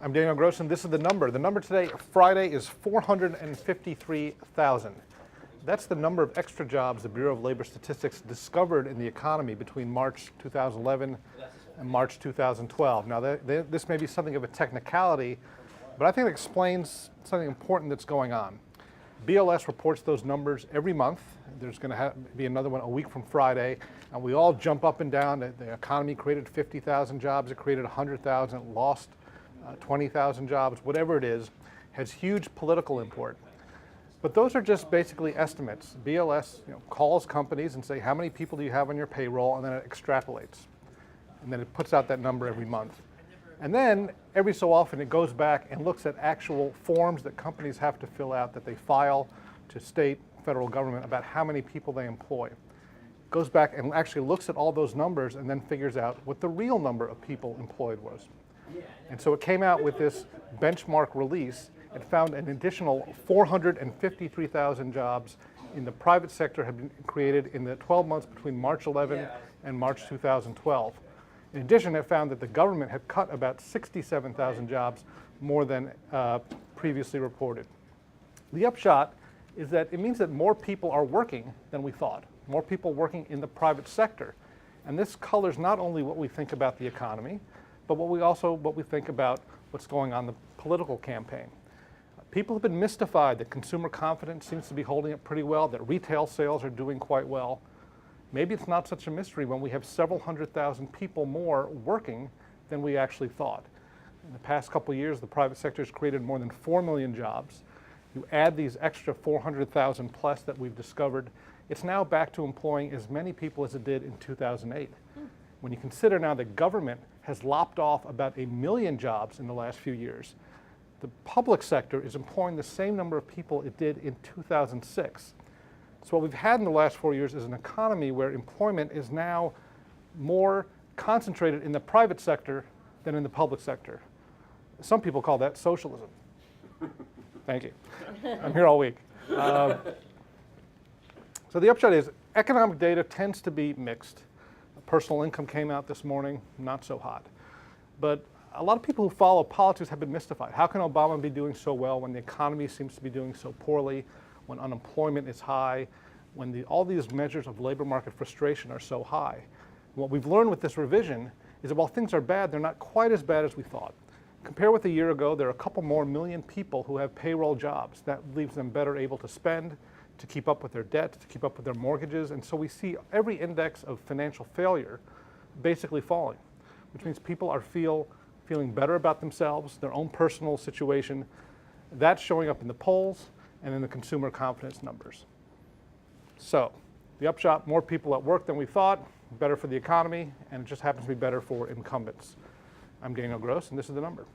I'm Daniel Gross, and this is the number. The number today, Friday, is 453,000. That's the number of extra jobs the Bureau of Labor Statistics discovered in the economy between March 2011 and March 2012. Now, this may be something of a technicality, but I think it explains something important that's going on. BLS reports those numbers every month. There's going to be another one a week from Friday, and we all jump up and down. The economy created 50,000 jobs, it created 100,000, it lost 20,000 jobs, whatever it is, has huge political import. But those are just basically estimates. BLS calls companies and say, how many people do you have on your payroll, and then it extrapolates. And then it puts out that number every month. And then every so often it goes back and looks at actual forms that companies have to fill out that they file to state, federal government about how many people they employ. Goes back and actually looks at all those numbers and then figures out what the real number of people employed was. And so it came out with this benchmark release. It found an additional 453,000 jobs in the private sector have been created in the 12 months between March 11 and March 2012. In addition, it found that the government had cut about 67,000 jobs more than previously reported. The upshot is that it means that more people are working than we thought, more people working in the private sector. And this colors not only what we think about the economy, but what we think about what's going on in the political campaign. People have been mystified that consumer confidence seems to be holding up pretty well, that retail sales are doing quite well. Maybe it's not such a mystery when we have several 100,000 people more working than we actually thought. In the past couple of years, the private sector has created more than 4 million jobs. You add these extra 400,000 plus that we've discovered, it's now back to employing as many people as it did in 2008. When you consider now that government has lopped off about 1 million jobs in the last few years, the public sector is employing the same number of people it did in 2006. So what we've had in the last 4 years is an economy where employment is now more concentrated in the private sector than in the public sector. Some people call that socialism. Thank you. I'm here all week. So the upshot is economic data tends to be mixed. Personal income came out this morning, not so hot. But a lot of people who follow politics have been mystified. How can Obama be doing so well when the economy seems to be doing so poorly, when unemployment is high, when all these measures of labor market frustration are so high? And what we've learned with this revision is that while things are bad, they're not quite as bad as we thought. Compare with a year ago, there are a couple more million people who have payroll jobs. That leaves them better able to spend, to keep up with their debt, to keep up with their mortgages. And so we see every index of financial failure basically falling, which means people are feeling better about themselves, their own personal situation. That's showing up in the polls and in the consumer confidence numbers. So the upshot, more people at work than we thought, better for the economy, and it just happens to be better for incumbents. I'm Daniel Gross, and this is The Number.